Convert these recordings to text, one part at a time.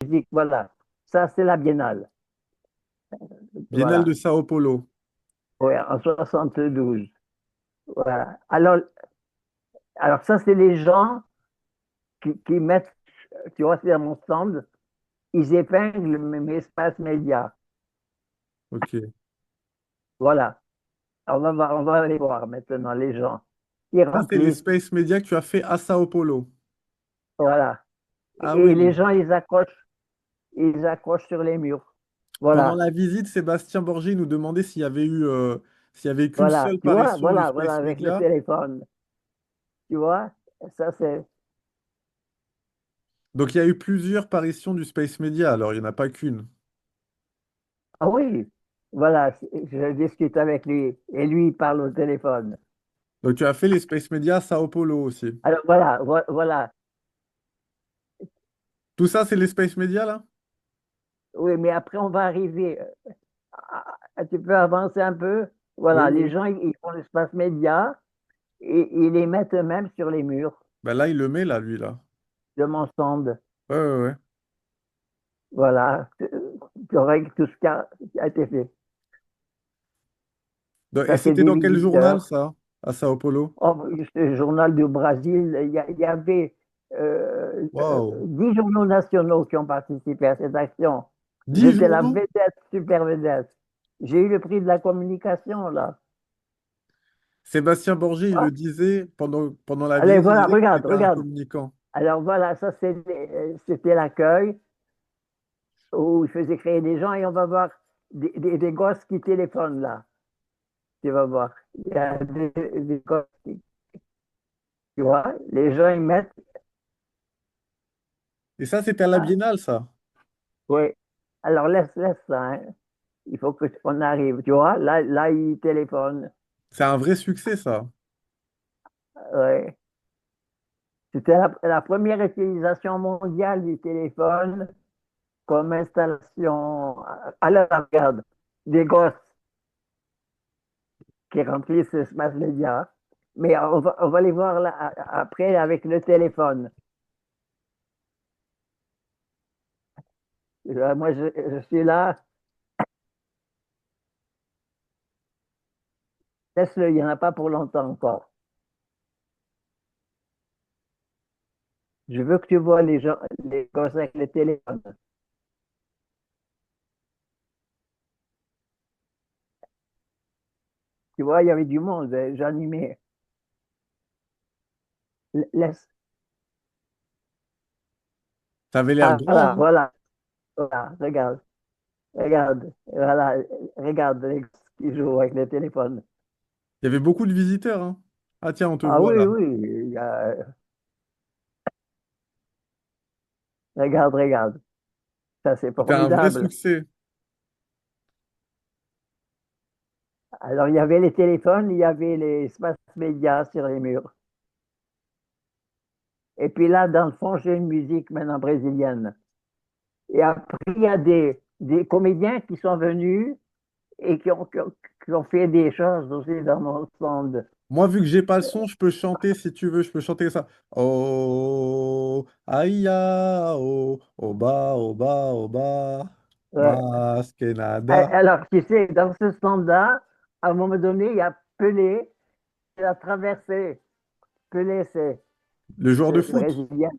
musique, voilà. Ça, c'est la Biennale. Biennale de Voilà. Sao Paulo. Ouais, en 72. Voilà. Alors ça, c'est les gens qui mettent, tu vois, c'est mon stand, ils épinglent mes espaces médias. Ok. Voilà. On va aller voir maintenant les gens qui Ça, c'est les remplissent. Space Media que tu as fait à Sao Paulo. Voilà. Ah Et les oui. gens, ils accrochent sur les murs. Pendant Voilà. la visite, Sébastien Borgé nous demandait s'il y avait qu'une Voilà. seule Tu vois, parution du voilà, Space avec le Media. téléphone. Tu vois, ça c'est. Donc, il y a eu plusieurs parutions du Space Media, alors il n'y en a pas qu'une. Ah oui, voilà, je discute avec lui et lui il parle au téléphone. Donc, tu as fait les Space Media à Sao Paulo aussi. Alors voilà, voilà. Tout ça, c'est les Space Media, là? Oui, mais après on va arriver. Tu peux avancer un peu. Oui, Voilà, les oui. gens ils font l'espace média et ils les mettent eux-mêmes sur les murs Ben là, il le met, là, lui, là. de mon stand. Ouais, ouais, ouais. Voilà, correct, tout ce qui a été fait. Et Ça c'est c'était des dans quel journal, visiteurs. ça, à Sao Paulo? Oh, ce journal du Brésil, il y avait Waouh. 10 journaux nationaux qui ont participé à cette action. 10 J'étais la journaux? vedette, super vedette. J'ai eu le prix de la communication, là. Sébastien Borgé, il Ah, le disait, pendant la allez, visite, il voilà, disait que tu regarde, étais un regarde. communicant. Alors voilà, ça c'était l'accueil où il faisait créer des gens et on va voir des gosses qui téléphonent là. Tu vas voir. Il y a des gosses tu vois, les gens ils mettent, Et ça, c'était à la ah, Biennale, ça. oui. Alors laisse ça, hein. Il faut qu'on arrive, tu vois. Là, ils téléphonent. C'est un vrai succès, ça. Ouais. C'était la première utilisation mondiale du téléphone comme installation. Alors, regarde, des gosses qui remplissent l'espace média. Mais on va les voir là, après avec le téléphone. Moi, je suis là. Laisse-le, il n'y en a pas pour longtemps encore. Je veux que tu vois les gens, les gosses avec le téléphone. Tu vois, il y avait du monde. J'animais. Laisse. Ça avait l'air Ah, grand, voilà, hein. voilà, voilà, regarde. Regarde, voilà, regarde les gosses qui jouent avec le téléphone. Il y avait beaucoup de visiteurs, hein. Ah tiens, on te Ah voit oui, là. oui, regarde, regarde. Ça, c'est C'était un vrai formidable. succès. Alors, il y avait les téléphones, il y avait les espaces médias sur les murs. Et puis là, dans le fond, j'ai une musique maintenant brésilienne. Et après, il y a des comédiens qui sont venus et qui ont fait des choses aussi dans mon stand. Moi, vu que j'ai pas le son, je peux chanter si tu veux, je peux chanter ça. Oh, aïe, oh, oba, oba, Ouais. mas que nada. Alors, tu sais, dans ce stand-là, à un moment donné, il y a Pelé qui a traversé. Pelé, c'est Le joueur de foot, brésilien.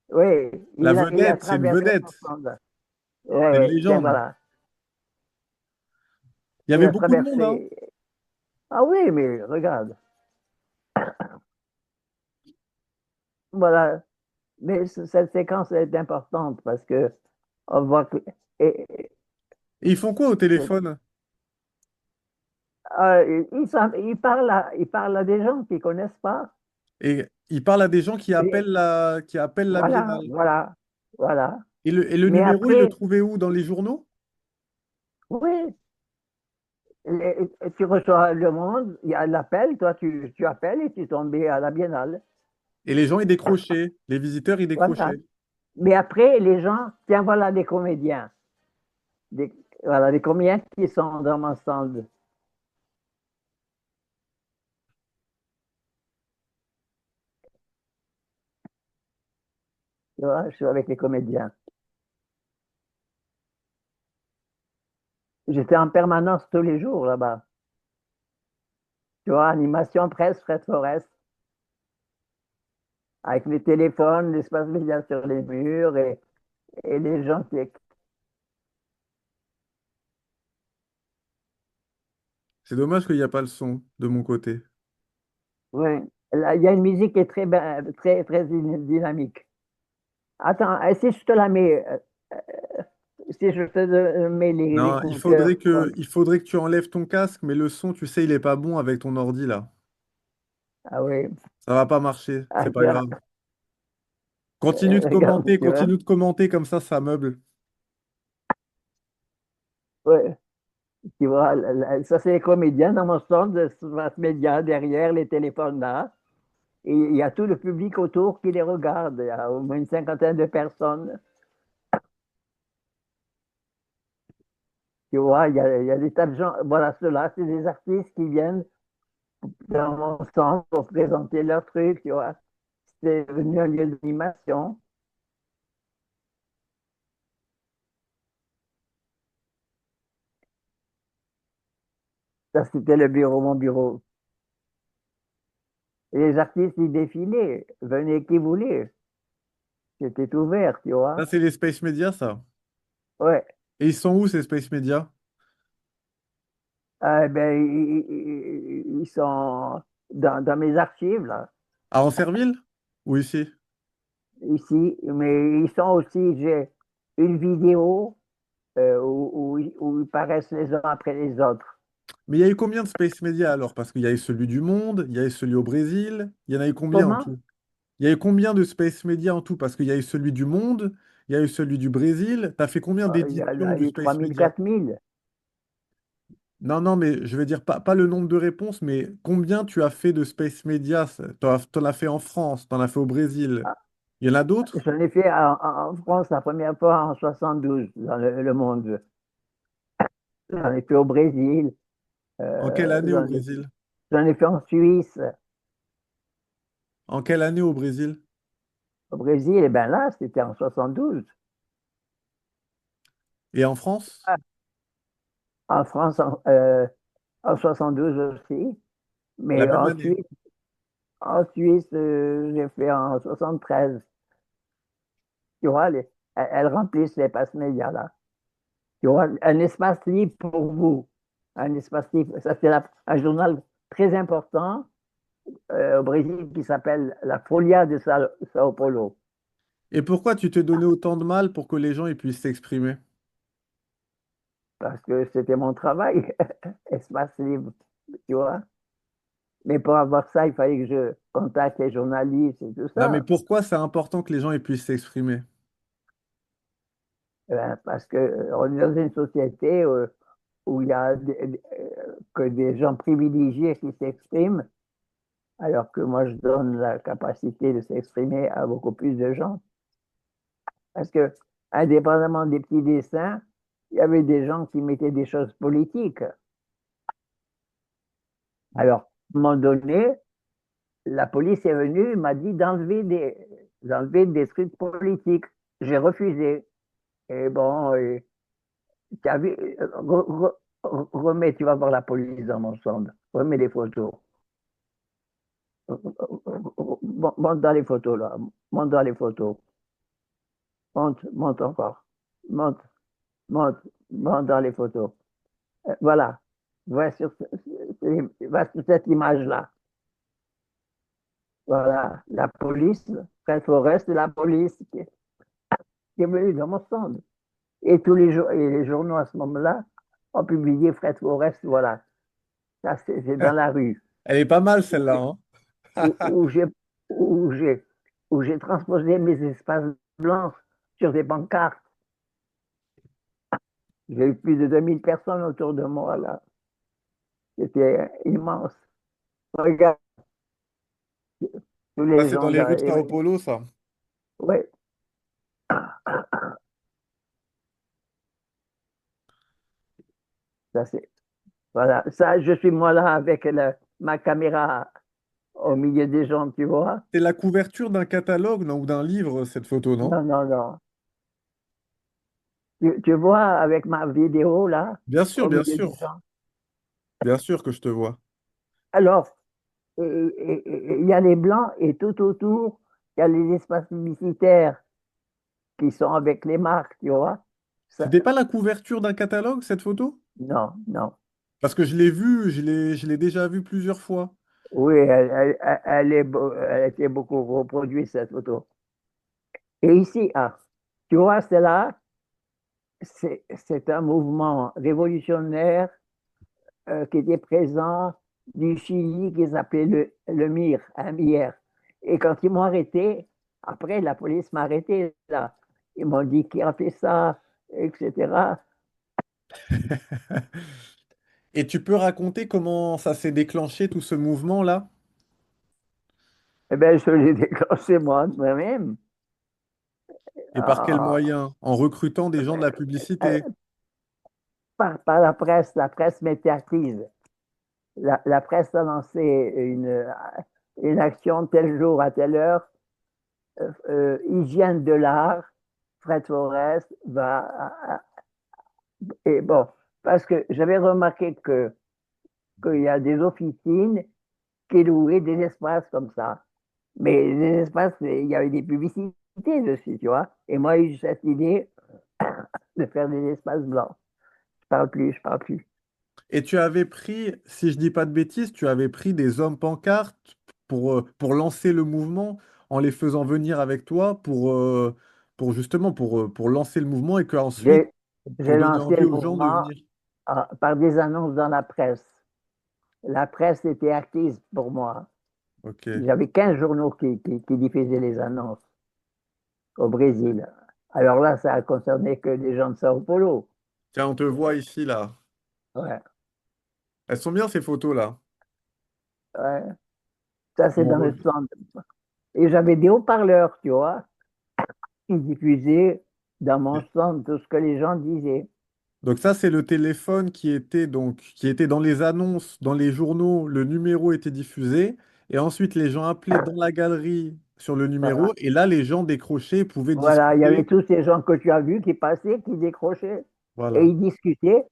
Oui, la il a vedette, c'est une traversé son vedette, stand. Oui, c'est une oui, tiens, légende. voilà. Il y Il avait a beaucoup de monde, hein. traversé. Ah oui, mais regarde. Voilà. Mais cette séquence est importante parce que on voit que. et- Et ils font quoi au téléphone? il parle à des gens qui ne connaissent pas. Et ils parlent à des gens Et qui appellent la voilà, biennale. voilà, voilà. Et le Mais numéro, il le après, trouvait où? Dans les journaux? oui, tu reçois le monde, il y a l'appel, toi tu appelles et tu tombes à la biennale. Et les gens, ils décrochaient. Les visiteurs, ils Voilà. décrochaient. Mais après, les gens, tiens, voilà des comédiens. Des, voilà, des comédiens qui sont dans mon stand. Tu vois, je suis avec les comédiens. J'étais en permanence tous les jours là-bas. Tu vois, animation presse, Fred Forest, avec les téléphones, l'espace média sur les murs et les gens qui. C'est dommage qu'il n'y a pas le son de mon côté. Oui. Là, il y a une musique qui est très, très dynamique. Attends, si je te la mets, si je te mets les Non, écouteurs, il faudrait que tu enlèves ton casque, mais le son, tu sais, il est pas bon avec ton ordi là. ah oui, Ça va pas marcher, ah, c'est pas grave. regarde, tu vois, Continue de commenter comme ça meuble. ouais, tu vois, ça c'est les comédiens dans mon centre de mass média derrière les téléphones là. Et il y a tout le public autour qui les regarde. Il y a au moins une cinquantaine de personnes. Tu vois, il y a des tas de gens. Voilà, ceux-là, c'est des artistes qui viennent dans mon centre pour présenter leurs trucs, tu vois. C'est devenu un lieu d'animation. Ça, c'était le bureau, mon bureau. Et les artistes, ils défilaient. Venez qui voulait. C'était ouvert, tu Ça, vois. c'est les Space Media, ça. Ouais. Et ils sont où ces Space Media? Ah, ben, ils sont dans mes archives, là, À Ancerville? Ou ici? ici. Mais ils sont aussi, j'ai une vidéo où ils paraissent les uns après les autres. Mais il y a eu combien de Space Media alors? Parce qu'il y a eu celui du monde, il y a eu celui au Brésil, il y en a eu combien en Comment? tout? Il y a eu combien de Space Media en tout? Parce qu'il y a eu celui du monde, il y a eu celui du Brésil. T'as fait combien Il y en d'éditions a du eu Space 3000, Media? 4000. Non, non, mais je veux dire pas le nombre de réponses, mais combien tu as fait de Space Media? T'en as fait en France, t'en as fait au Brésil. Il y en a d'autres? J'en ai fait en France la première fois en 72 dans le monde. J'en ai fait au Brésil. En quelle euh, année au j'en ai, Brésil? j'en ai fait en Suisse. En quelle année au Brésil? Au Brésil, et bien là, c'était en 72. Et en France? Ah, en France, en 72 aussi. La Mais même année. En Suisse, j'ai fait en 73. Tu vois, elles remplissent les passes médias là. Tu vois, un espace libre pour vous. Un espace libre. Ça, c'est un journal très important au Brésil qui s'appelle La Folia de Sao Paulo. Et pourquoi tu t'es donné autant de mal pour que les gens ils puissent s'exprimer? Parce que c'était mon travail, espace libre, tu vois. Mais pour avoir ça, il fallait que je contacte les journalistes et tout Non, mais ça. pourquoi c'est important que les gens ils puissent s'exprimer? Parce que on est dans une société où il y a que des gens privilégiés qui s'expriment, alors que moi, je donne la capacité de s'exprimer à beaucoup plus de gens. Parce que, indépendamment des petits dessins, il y avait des gens qui mettaient des choses politiques. Alors, à un moment donné, la police est venue, m'a dit d'enlever des trucs politiques. J'ai refusé. Et bon, tu as vu, remets, tu vas voir la police dans mon centre. Remets les photos. Monte dans les photos, là. Monte dans les photos. Monte encore. Monte, monte, monte dans les photos. Voilà. Va sur cette image-là. Voilà. La police, Fred Forest, la police qui est venue dans mon centre. Et tous et les journaux à ce moment-là ont publié Fred Forest, voilà. Ça, c'est dans la rue. Elle est pas mal Où celle-là, hein? où- où j'ai où j'ai où j'ai transposé mes espaces blancs sur des pancartes. J'ai eu plus de 2000 personnes autour de moi là. C'était immense. Regarde, tous Ça, les c'est dans gens. les rues de Sao Paulo, ça. Ouais, ça c'est. Voilà, ça, je suis moi là avec ma caméra au milieu des gens, tu vois. C'est la couverture d'un catalogue, non, ou d'un livre, cette photo, non? Non, non, non. Tu vois avec ma vidéo là, au Bien milieu sûr, des gens. bien sûr que je te vois. Alors, il y a les blancs et tout autour, il y a les espaces publicitaires qui sont avec les marques, tu vois. Ça, C'était pas la couverture d'un catalogue, cette photo? non, non. Parce que je l'ai vue, je l'ai déjà vue plusieurs fois. Oui, elle était beaucoup reproduite, cette photo. Et ici, ah, tu vois, c'est là, c'est un mouvement révolutionnaire qui était présent du Chili qui s'appelait le MIR, un MIR. Et quand ils m'ont arrêté, après, la police m'a arrêté là. Ils m'ont dit qui a fait ça, etc. Et tu peux raconter comment ça s'est déclenché, tout ce mouvement-là? Eh bien, je l'ai déclenché moi-même. Et par quels Ah, moyens? En recrutant des gens de la publicité. par la presse m'était acquise. La presse a lancé une action tel jour à telle heure, hygiène de l'art, Fred Forest va. Et bon, parce que j'avais remarqué qu'il y a des officines qui louaient des espaces comme ça. Mais les espaces, il y avait des publicités dessus, tu vois. Et moi, j'ai eu cette idée de faire des espaces blancs. Je parle plus, je parle plus. Et tu avais pris, si je dis pas de bêtises, tu avais pris des hommes pancartes pour lancer le mouvement en les faisant venir avec toi pour justement pour lancer le mouvement et qu'ensuite, J'ai pour j'ai donner lancé envie le aux gens de mouvement venir. par des annonces dans la presse. La presse était acquise pour moi. Ok. J'avais 15 journaux qui diffusaient les annonces au Brésil. Alors là, ça a concerné que des gens de Sao Paulo. Tiens, on te voit ici, là. Ouais, Elles sont bien ces photos-là. ouais. Ça, c'est On dans le re- centre. Et j'avais des haut-parleurs, tu vois, qui diffusaient dans mon centre tout ce que les gens disaient. Donc ça, c'est le téléphone qui était dans les annonces, dans les journaux, le numéro était diffusé, et ensuite les gens appelaient dans la galerie sur le numéro, Voilà. et là, les gens décrochaient, pouvaient Voilà, il y avait discuter. tous ces gens que tu as vus qui passaient, qui décrochaient, et Voilà. ils discutaient,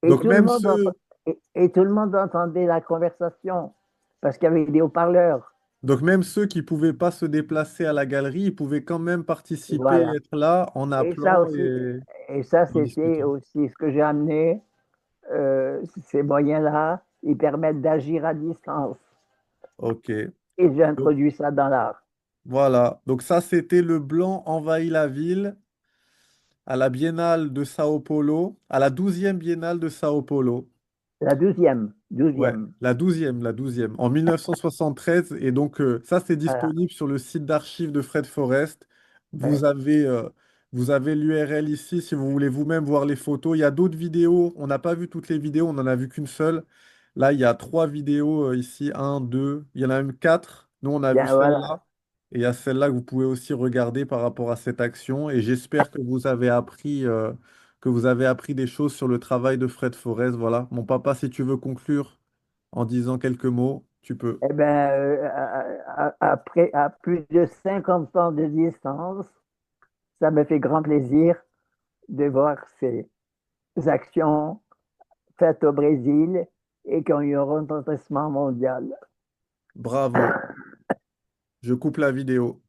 et Donc tout le même monde, ceux, et tout le monde entendait la conversation, parce qu'il y avait des haut-parleurs. donc même ceux qui pouvaient pas se déplacer à la galerie, ils pouvaient quand même participer, Voilà. être là en Et ça appelant aussi, et ça, et en c'était discutant. aussi ce que j'ai amené. Ces moyens-là, ils permettent d'agir à distance. Ok. Et j'ai Donc introduit ça dans l'art. voilà. Donc ça, c'était le blanc envahit la ville à la Biennale de Sao Paulo, à la 12e Biennale de Sao Paulo. La douzième, Ouais, douzième. la douzième, en 1973. Et donc, ça, c'est Voilà. disponible sur le site d'archives de Fred Forrest. Ouais. Vous avez l'URL ici si vous voulez vous-même voir les photos. Il y a d'autres vidéos. On n'a pas vu toutes les vidéos, on n'en a vu qu'une seule. Là, il y a trois vidéos ici. Un, deux, il y en a même quatre. Nous, on a vu Bien, voilà. celle-là. Et il y a celle-là que vous pouvez aussi regarder par rapport à cette action. Et j'espère que vous avez appris des choses sur le travail de Fred Forrest. Voilà. Mon papa, si tu veux conclure en disant quelques mots, tu peux. Eh bien, après, à plus de 50 ans de distance, ça me fait grand plaisir de voir ces actions faites au Brésil et qui ont eu un retentissement mondial. Bravo. Je coupe la vidéo.